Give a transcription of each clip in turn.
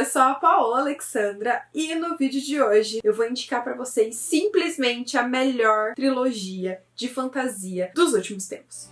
eu sou a Paola Alexandra e no vídeo de hoje eu vou indicar pra vocês simplesmente a melhor trilogia de fantasia dos últimos tempos.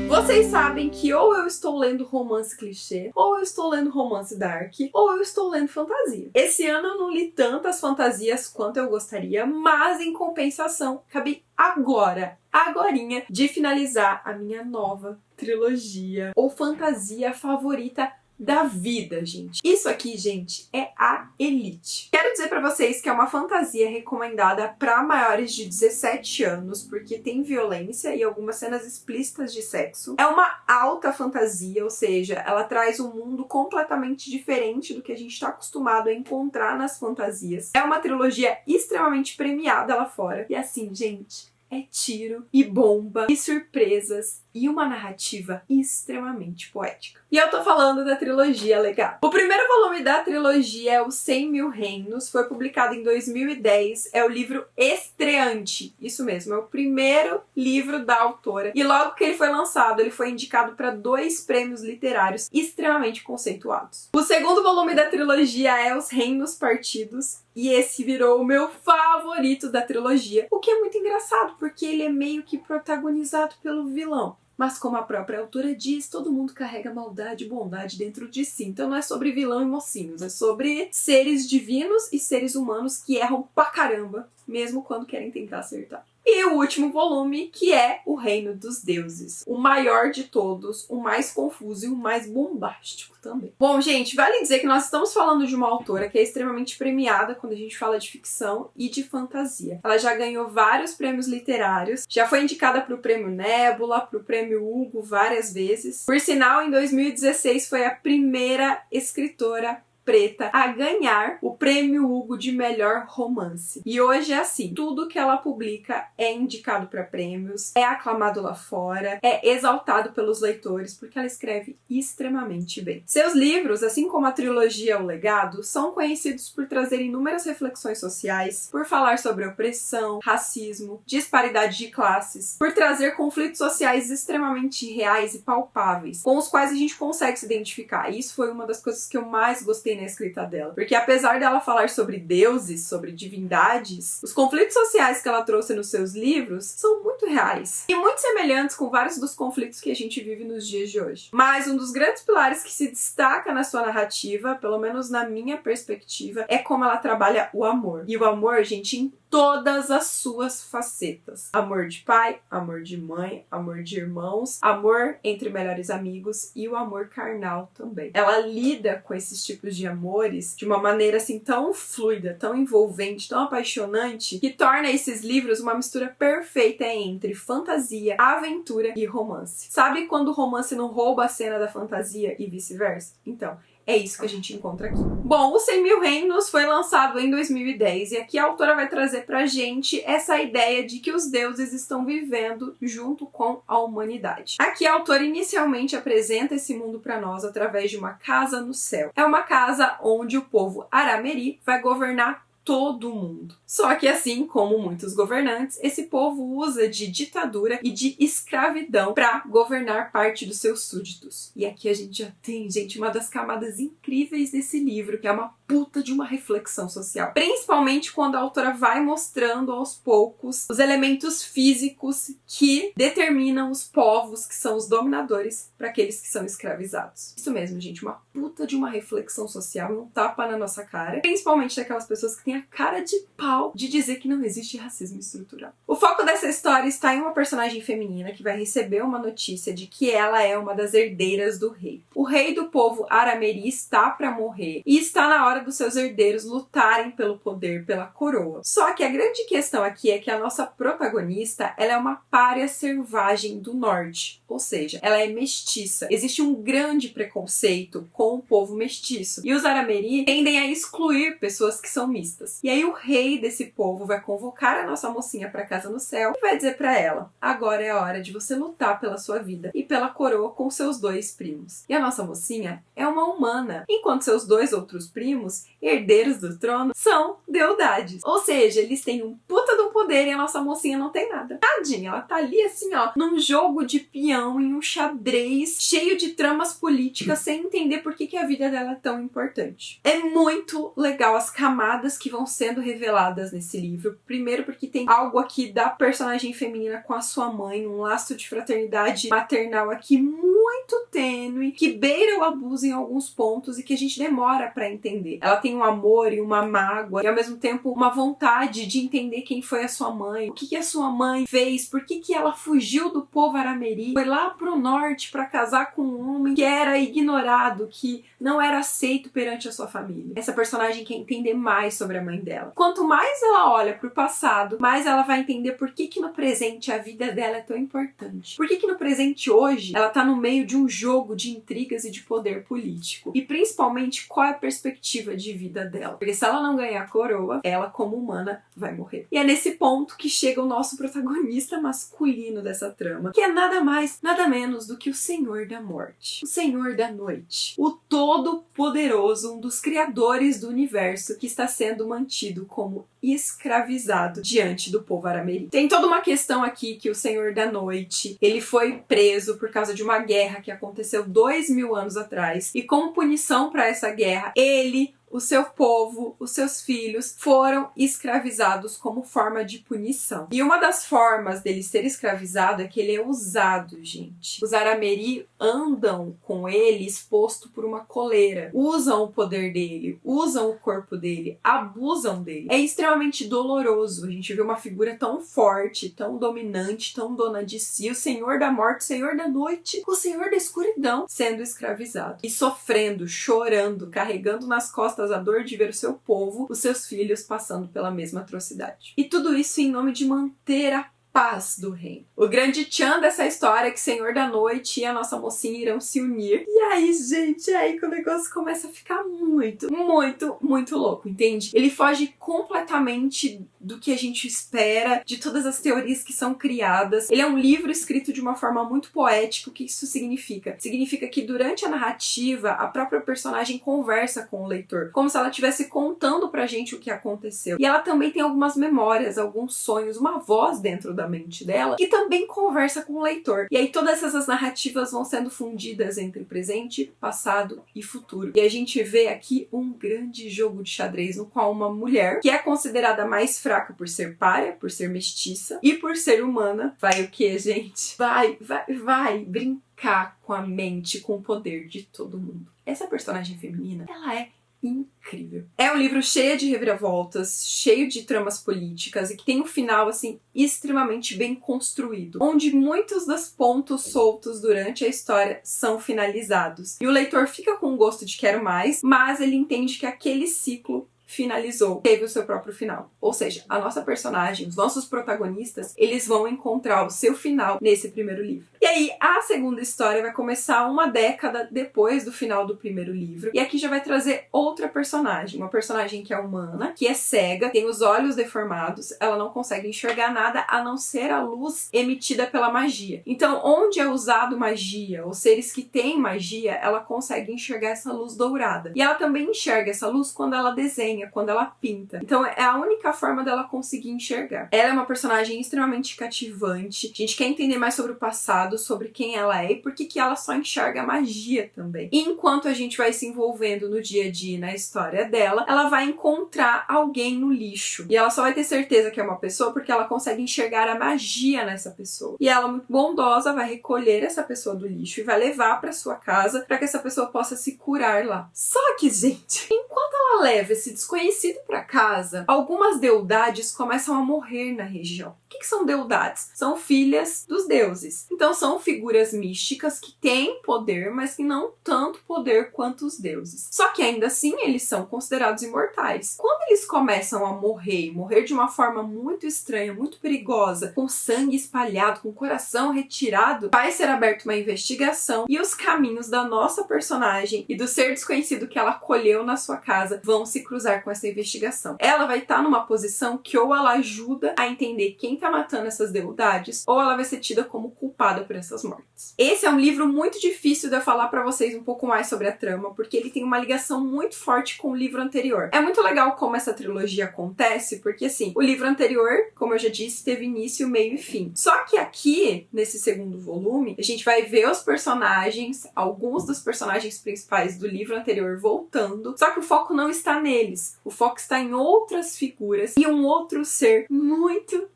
Vocês sabem que ou eu estou lendo romance clichê, ou eu estou lendo romance dark, ou eu estou lendo fantasia. Esse ano eu não li tantas fantasias quanto eu gostaria, mas em compensação, acabei agorinha, de finalizar a minha nova trilogia ou fantasia favorita da vida, gente. Isso aqui, gente, é a Elite. Quero dizer pra vocês que é uma fantasia recomendada pra maiores de 17 anos, porque tem violência e algumas cenas explícitas de sexo. É uma alta fantasia, ou seja, ela traz um mundo completamente diferente do que a gente tá acostumado a encontrar nas fantasias. É uma trilogia extremamente premiada lá fora. E assim, gente, é tiro e bomba e surpresas e uma narrativa extremamente poética. E eu tô falando da trilogia Legado. O primeiro volume da trilogia é o 100 Mil Reinos, foi publicado em 2010, é o livro estreante, isso mesmo, é o primeiro livro da autora. E logo que ele foi lançado, ele foi indicado para 2 prêmios literários extremamente conceituados. O segundo volume da trilogia é Os Reinos Partidos, e esse virou o meu favorito da trilogia, o que é muito engraçado, porque ele é meio que protagonizado pelo vilão. Mas como a própria autora diz, todo mundo carrega maldade e bondade dentro de si. Então não é sobre vilão e mocinhos, é sobre seres divinos e seres humanos que erram pra caramba, mesmo quando querem tentar acertar. E o último volume, que é O Reino dos Deuses. O maior de todos, o mais confuso e o mais bombástico também. Bom, gente, vale dizer que nós estamos falando de uma autora que é extremamente premiada quando a gente fala de ficção e de fantasia. Ela já ganhou vários prêmios literários, já foi indicada para o Prêmio Nébula, para o Prêmio Hugo várias vezes. Por sinal, em 2016 foi a primeira escritora preta a ganhar o Prêmio Hugo de melhor romance. E hoje é assim, tudo que ela publica é indicado para prêmios, é aclamado lá fora, é exaltado pelos leitores, porque ela escreve extremamente bem. Seus livros, assim como a trilogia O Legado, são conhecidos por trazer inúmeras reflexões sociais, por falar sobre opressão, racismo, disparidade de classes, por trazer conflitos sociais extremamente reais e palpáveis, com os quais a gente consegue se identificar. E isso foi uma das coisas que eu mais gostei na escrita dela. Porque apesar dela falar sobre deuses, sobre divindades, os conflitos sociais que ela trouxe nos seus livros são muito reais. E muito semelhantes com vários dos conflitos que a gente vive nos dias de hoje. Mas um dos grandes pilares que se destaca na sua narrativa, pelo menos na minha perspectiva, é como ela trabalha o amor. E o amor, gente, em todas as suas facetas. Amor de pai, amor de mãe, amor de irmãos, amor entre melhores amigos e o amor carnal também. Ela lida com esses tipos de amores de uma maneira assim tão fluida, tão envolvente, tão apaixonante, que torna esses livros uma mistura perfeita entre fantasia, aventura e romance. Sabe quando o romance não rouba a cena da fantasia e vice-versa? Então, é isso que a gente encontra aqui. Bom, o 100 Mil Reinos foi lançado em 2010 e aqui a autora vai trazer pra gente essa ideia de que os deuses estão vivendo junto com a humanidade. Aqui a autora inicialmente apresenta esse mundo pra nós através de uma casa no céu. É uma casa onde o povo Arameri vai governar todo mundo. Só que assim como muitos governantes, esse povo usa de ditadura e de escravidão para governar parte dos seus súditos. E aqui a gente já tem, gente, uma das camadas incríveis desse livro, que é uma puta de uma reflexão social. Principalmente quando a autora vai mostrando aos poucos os elementos físicos que determinam os povos que são os dominadores para aqueles que são escravizados. Isso mesmo, gente, uma puta de uma reflexão social, um tapa na nossa cara, principalmente daquelas pessoas que têm a cara de pau de dizer que não existe racismo estrutural. O foco dessa história está em uma personagem feminina que vai receber uma notícia de que ela é uma das herdeiras do rei. O rei do povo Arameri está para morrer e está na hora dos seus herdeiros lutarem pelo poder, pela coroa. Só que a grande questão aqui é que a nossa protagonista, ela é uma pária selvagem do norte, ou seja, ela é mestiça. Existe um grande preconceito com o povo mestiço e os Arameri tendem a excluir pessoas que são mistas. E aí o rei desse povo vai convocar a nossa mocinha para casa no céu e vai dizer para ela: agora é a hora de você lutar pela sua vida e pela coroa com seus 2 primos. E a nossa mocinha é uma humana, enquanto seus 2 outros primos temos herdeiros do trono são deidades. Ou seja, eles têm um puta do poder e a nossa mocinha não tem nada. Tadinha, ela tá ali assim, ó, num jogo de peão, em um xadrez cheio de tramas políticas, sem entender por que a vida dela é tão importante. É muito legal as camadas que vão sendo reveladas nesse livro. Primeiro porque tem algo aqui da personagem feminina com a sua mãe, um laço de fraternidade maternal aqui muito tênue, que beira o abuso em alguns pontos e que a gente demora pra entender. Ela tem um amor e uma mágoa e ao mesmo tempo uma vontade de entender quem foi a sua mãe, o que a sua mãe fez, por que ela fugiu do povo Arameri, foi lá pro norte pra casar com um homem que era ignorado, que não era aceito perante a sua família. Essa personagem quer entender mais sobre a mãe dela. Quanto mais ela olha pro passado, mais ela vai entender por que no presente a vida dela é tão importante. Por que no presente hoje ela tá no meio de um jogo de intrigas e de poder político. E principalmente qual é a perspectiva de vida dela. Porque se ela não ganhar a coroa, ela como humana vai morrer. E é nesse ponto que chega o nosso protagonista masculino dessa trama, que é nada mais, nada menos do que o Senhor da Morte. O Senhor da Noite. O Todo-Poderoso, um dos criadores do universo que está sendo mantido como escravizado diante do povo Arameri. Tem toda uma questão aqui que o Senhor da Noite, ele foi preso por causa de uma guerra que aconteceu 2000 anos atrás, e como punição para essa guerra, ele, o seu povo, os seus filhos foram escravizados como forma de punição. E uma das formas dele ser escravizado é que ele é usado, gente. Os Arameri andam com ele exposto por uma coleira, usam o poder dele, usam o corpo dele, abusam dele. É extremamente doloroso. A gente vê uma figura tão forte, tão dominante, tão dona de si, o Senhor da Morte, o Senhor da Noite, o Senhor da Escuridão sendo escravizado e sofrendo, chorando, carregando nas costas a dor de ver o seu povo, os seus filhos passando pela mesma atrocidade. E tudo isso em nome de manter a paz do reino. O grande tchan dessa história é que Senhor da Noite e a nossa mocinha irão se unir. E aí, gente, é aí que o negócio começa a ficar muito, muito, muito louco, entende? Ele foge completamente do que a gente espera, de todas as teorias que são criadas. Ele é um livro escrito de uma forma muito poética. O que isso significa? Significa que durante a narrativa, a própria personagem conversa com o leitor, como se ela estivesse contando pra gente o que aconteceu. E ela também tem algumas memórias, alguns sonhos, uma voz dentro da mente dela, que também conversa com o leitor. E aí todas essas narrativas vão sendo fundidas entre presente, passado e futuro. E a gente vê aqui um grande jogo de xadrez no qual uma mulher, que é considerada mais fraca por ser pária, por ser mestiça e por ser humana, vai o que, gente? Vai brincar com a mente, com o poder de todo mundo. Essa personagem feminina, ela é incrível. É um livro cheio de reviravoltas, cheio de tramas políticas e que tem um final, assim, extremamente bem construído, onde muitos dos pontos soltos durante a história são finalizados. E o leitor fica com o gosto de quero mais, mas ele entende que aquele ciclo finalizou, teve o seu próprio final. Ou seja, a nossa personagem, os nossos protagonistas, eles vão encontrar o seu final nesse primeiro livro. E aí, a segunda história vai começar uma década depois do final do primeiro livro. E aqui já vai trazer outra personagem. Uma personagem que é humana, que é cega, tem os olhos deformados, ela não consegue enxergar nada a não ser a luz emitida pela magia. Então, onde é usado magia, ou seres que têm magia, ela consegue enxergar essa luz dourada. E ela também enxerga essa luz quando ela desenha, quando ela pinta. Então, é a única forma dela conseguir enxergar. Ela é uma personagem extremamente cativante. A gente quer entender mais sobre o passado, sobre quem ela é e por que ela só enxerga magia também. E enquanto a gente vai se envolvendo no dia a dia na história dela, ela vai encontrar alguém no lixo. E ela só vai ter certeza que é uma pessoa porque ela consegue enxergar a magia nessa pessoa. E ela, muito bondosa, vai recolher essa pessoa do lixo e vai levar para sua casa para que essa pessoa possa se curar lá. Só que, gente, enquanto ela leva esse desconhecido para casa, algumas deidades começam a morrer na região. O que são deidades? São filhas dos deuses. Então são figuras místicas que têm poder, mas que não tanto poder quanto os deuses. Só que ainda assim eles são considerados imortais. Quando eles começam a morrer de uma forma muito estranha, muito perigosa, com sangue espalhado, com o coração retirado, vai ser aberta uma investigação e os caminhos da nossa personagem e do ser desconhecido que ela acolheu na sua casa vão se cruzar com essa investigação. Ela vai estar numa posição que ou ela ajuda a entender quem está tá matando essas deidades, ou ela vai ser tida como culpada por essas mortes. Esse é um livro muito difícil de eu falar pra vocês um pouco mais sobre a trama, porque ele tem uma ligação muito forte com o livro anterior. É muito legal como essa trilogia acontece, porque assim, o livro anterior, como eu já disse, teve início, meio e fim. Só que aqui, nesse segundo volume, a gente vai ver os personagens, alguns dos personagens principais do livro anterior voltando, só que o foco não está neles, o foco está em outras figuras e um outro ser muito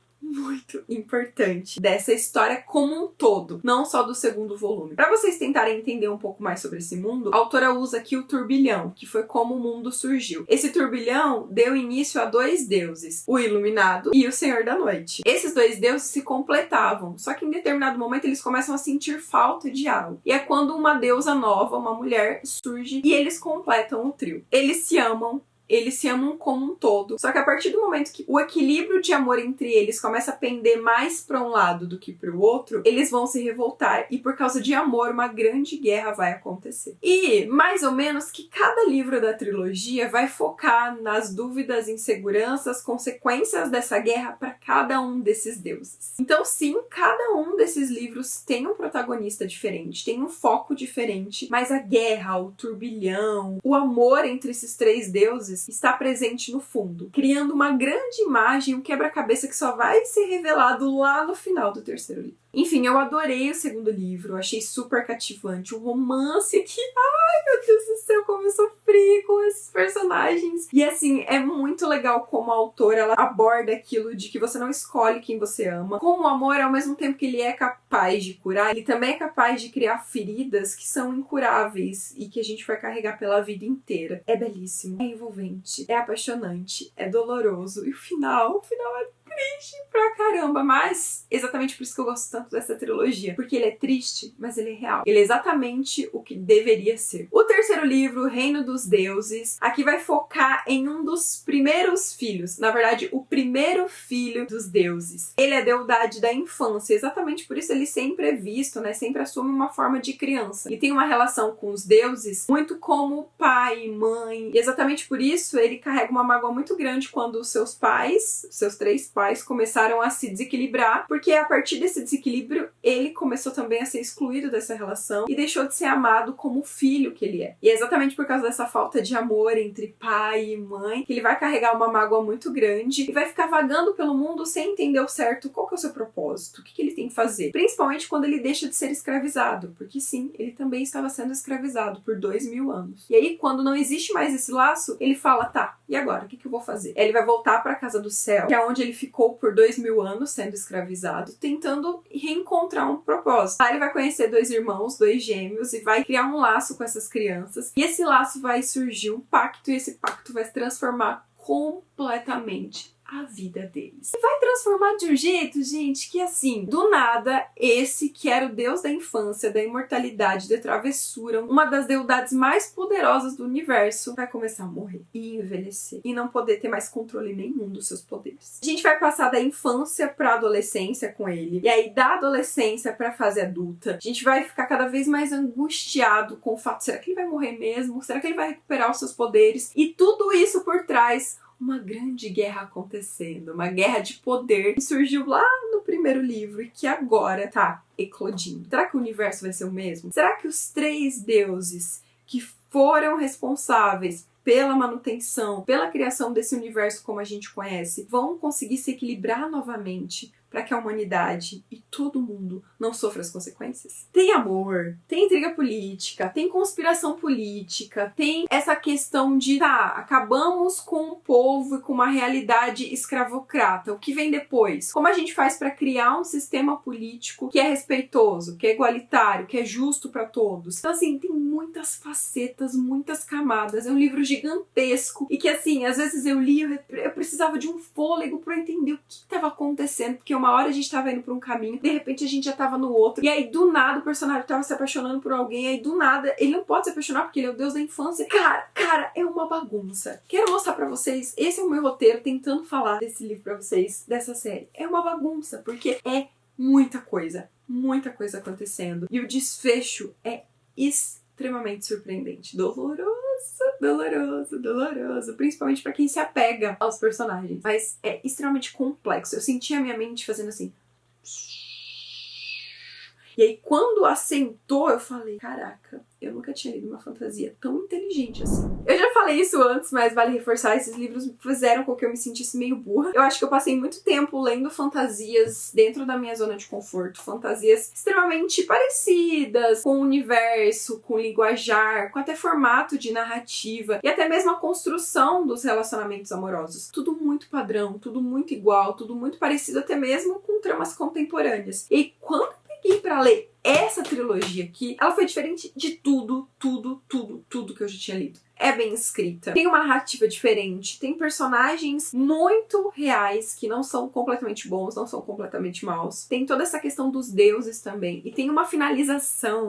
importante dessa história como um todo, não só do segundo volume. Para vocês tentarem entender um pouco mais sobre esse mundo, a autora usa aqui o turbilhão, que foi como o mundo surgiu. Esse turbilhão deu início a dois deuses, o Iluminado e o Senhor da Noite. Esses dois deuses se completavam, só que em determinado momento eles começam a sentir falta de algo. E é quando uma deusa nova, uma mulher, surge e eles completam o trio. Eles se amam como um todo. Só que a partir do momento que o equilíbrio de amor entre eles começa a pender mais para um lado do que para o outro, eles vão se revoltar e por causa de amor uma grande guerra vai acontecer. E mais ou menos que cada livro da trilogia vai focar nas dúvidas, inseguranças, consequências dessa guerra para cada um desses deuses. Então sim, cada um desses livros tem um protagonista diferente, tem um foco diferente, mas a guerra, o turbilhão, o amor entre esses três deuses está presente no fundo, criando uma grande imagem, um quebra-cabeça que só vai ser revelado lá no final do terceiro livro. Enfim, eu adorei o segundo livro, achei super cativante, um romance que, ai meu Deus do céu, como eu sofri com esses personagens. E assim, é muito legal como a autora, ela aborda aquilo de que você não escolhe quem você ama. Como o amor, ao mesmo tempo que ele é capaz de curar, ele também é capaz de criar feridas que são incuráveis e que a gente vai carregar pela vida inteira. É belíssimo, é envolvente, é apaixonante, é doloroso. E o final é triste pra caramba, mas exatamente por isso que eu gosto tanto dessa trilogia, porque ele é triste, mas ele é real. Ele é exatamente o que deveria ser. O terceiro livro, Reino dos Deuses, aqui vai focar em um dos primeiros filhos, na verdade, o primeiro filho dos deuses. Ele é a deidade da infância, exatamente por isso ele sempre é visto, né, sempre assume uma forma de criança. Ele tem uma relação com os deuses muito como pai, mãe, e exatamente por isso ele carrega uma mágoa muito grande quando os seus pais, seus três pais, começaram a se desequilibrar, porque a partir desse desequilíbrio ele começou também a ser excluído dessa relação e deixou de ser amado como o filho que ele é. E é exatamente por causa dessa falta de amor entre pai e mãe que ele vai carregar uma mágoa muito grande e vai ficar vagando pelo mundo sem entender ao certo qual que é o seu propósito, o que ele tem que fazer. Principalmente quando ele deixa de ser escravizado, porque sim, ele também estava sendo escravizado por 2000 anos. E aí, quando não existe mais esse laço, ele fala, tá, e agora? O que eu vou fazer? Ele vai voltar para a Casa do Céu, que é onde ele ficou por 2000 anos sendo escravizado, tentando reencontrar um propósito. Lá ele vai conhecer dois irmãos, dois gêmeos, e vai criar um laço com essas crianças. E esse laço vai surgir um pacto, e esse pacto vai se transformar completamente a vida deles. E vai transformar de um jeito, gente, que assim, do nada, esse que era o deus da infância, da imortalidade, da travessura, uma das deidades mais poderosas do universo, vai começar a morrer e envelhecer e não poder ter mais controle nenhum dos seus poderes. A gente vai passar da infância pra adolescência com ele, e aí da adolescência pra fase adulta, a gente vai ficar cada vez mais angustiado com o fato, será que ele vai morrer mesmo? Será que ele vai recuperar os seus poderes? E tudo isso por trás uma grande guerra acontecendo, uma guerra de poder que surgiu lá no primeiro livro e que agora tá eclodindo. Será que o universo vai ser o mesmo? Será que os três deuses que foram responsáveis pela manutenção, pela criação desse universo como a gente conhece, vão conseguir se equilibrar novamente para que a humanidade e todo mundo não sofra as consequências? Tem amor, tem intriga política, tem conspiração política, tem essa questão de, tá, acabamos com o povo e com uma realidade escravocrata. O que vem depois? Como a gente faz para criar um sistema político que é respeitoso, que é igualitário, que é justo para todos? Então, assim, tem muitas facetas, muitas camadas. É um livro gigantesco e que, assim, às vezes eu li, eu precisava de um fôlego para entender o que estava acontecendo, porque uma hora a gente tava indo por um caminho, de repente a gente já tava no outro, e aí do nada o personagem tava se apaixonando por alguém, aí do nada ele não pode se apaixonar porque ele é o deus da infância. Cara, é uma bagunça. Quero mostrar pra vocês, esse é o meu roteiro tentando falar desse livro pra vocês, dessa série. É uma bagunça, porque é muita coisa acontecendo, e o desfecho é extremamente surpreendente, doloroso, doloroso, principalmente pra quem se apega aos personagens. Mas é extremamente complexo. Eu senti a minha mente fazendo assim. E aí, quando assentou, eu falei, caraca, eu nunca tinha lido uma fantasia tão inteligente assim. Eu já falei isso antes, mas vale reforçar, esses livros fizeram com que eu me sentisse meio burra. Eu acho que eu passei muito tempo lendo fantasias dentro da minha zona de conforto, fantasias extremamente parecidas com o universo, com o linguajar, com até formato de narrativa e até mesmo a construção dos relacionamentos amorosos. Tudo muito padrão, tudo muito igual, tudo muito parecido até mesmo com tramas contemporâneas. E quando e pra ler essa trilogia aqui, ela foi diferente de tudo que eu já tinha lido. É bem escrita, tem uma narrativa diferente, tem personagens muito reais que não são completamente bons, não são completamente maus. Tem toda essa questão dos deuses também. E tem uma finalização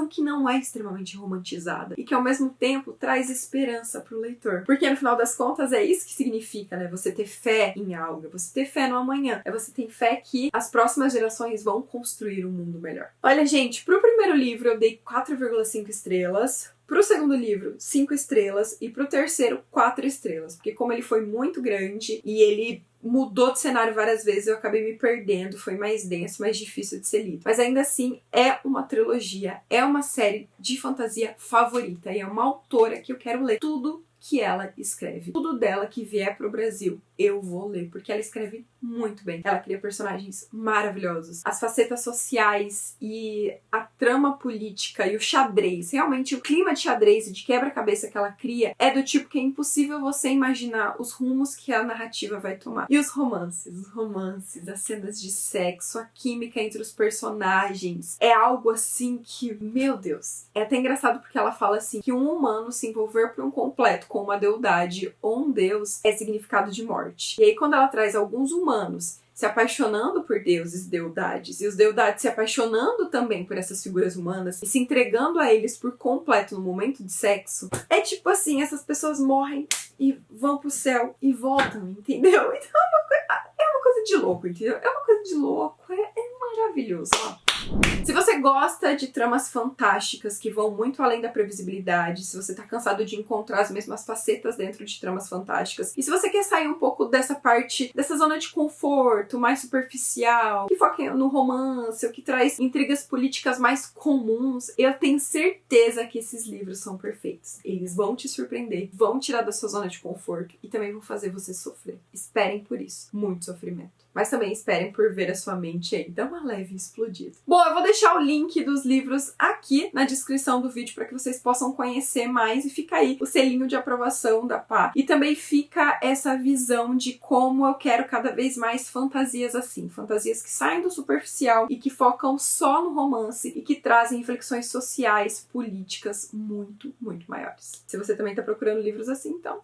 que não é extremamente romantizada e que ao mesmo tempo traz esperança pro leitor. Porque no final das contas é isso que significa, né? Você ter fé em algo, você ter fé no amanhã. É você ter fé que as próximas gerações vão construir um mundo melhor. Olha, gente, pro primeiro livro eu dei 4,5 estrelas. Pro segundo livro, 5 estrelas. E pro terceiro, 4 estrelas. Porque como ele foi muito grande e ele mudou de cenário várias vezes, eu acabei me perdendo. Foi mais denso, mais difícil de ser lido. Mas ainda assim, é uma trilogia. É uma série de fantasia favorita. E é uma autora que eu quero ler tudo que ela escreve. Tudo dela que vier pro Brasil, eu vou ler, porque ela escreve muito bem. Ela cria personagens maravilhosos. As facetas sociais e a trama política e o xadrez, realmente o clima de xadrez e de quebra-cabeça que ela cria é do tipo que é impossível você imaginar os rumos que a narrativa vai tomar. E os romances, as cenas de sexo, a química entre os personagens, é algo assim que, meu Deus, é até engraçado porque ela fala assim, que um humano se envolver por um completo com uma deidade ou um deus é significado de morte. E aí quando ela traz alguns humanos se apaixonando por deuses e deidades, e os deidades se apaixonando também por essas figuras humanas e se entregando a eles por completo no momento de sexo, é tipo assim, essas pessoas morrem e vão pro céu e voltam, entendeu? Então é uma coisa de louco, entendeu? É uma coisa de louco, é maravilhoso, ó. Se você gosta de tramas fantásticas que vão muito além da previsibilidade, se você tá cansado de encontrar as mesmas facetas dentro de tramas fantásticas, e se você quer sair um pouco dessa parte, dessa zona de conforto mais superficial, que foca no romance, ou que traz intrigas políticas mais comuns, eu tenho certeza que esses livros são perfeitos. Eles vão te surpreender, vão tirar da sua zona de conforto e também vão fazer você sofrer. Esperem por isso, muito sofrimento. Mas também esperem por ver a sua mente aí dar uma leve explodida. Bom, eu vou deixar o link dos livros aqui na descrição do vídeo para que vocês possam conhecer mais e fica aí o selinho de aprovação da Pá. E também fica essa visão de como eu quero cada vez mais fantasias assim. Fantasias que saem do superficial e que focam só no romance e que trazem reflexões sociais, políticas muito maiores. Se você também tá procurando livros assim, então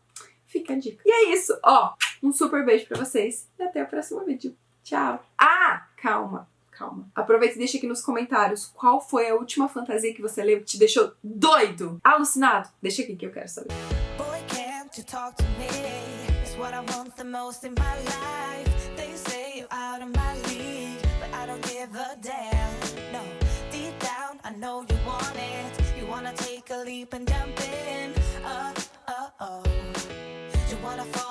fica a dica. E é isso, ó. Um super beijo pra vocês e até o próximo vídeo. Tchau. Ah, calma. Aproveita e deixa aqui nos comentários qual foi a última fantasia que você leu que te deixou doido, alucinado. Deixa aqui que eu quero saber. Boy, can't you talk to me? It's what I want the most in my life. They say you're out of my league, but I don't give a damn. No, deep down I know you want it. You wanna take a leap and jump in. You wanna fall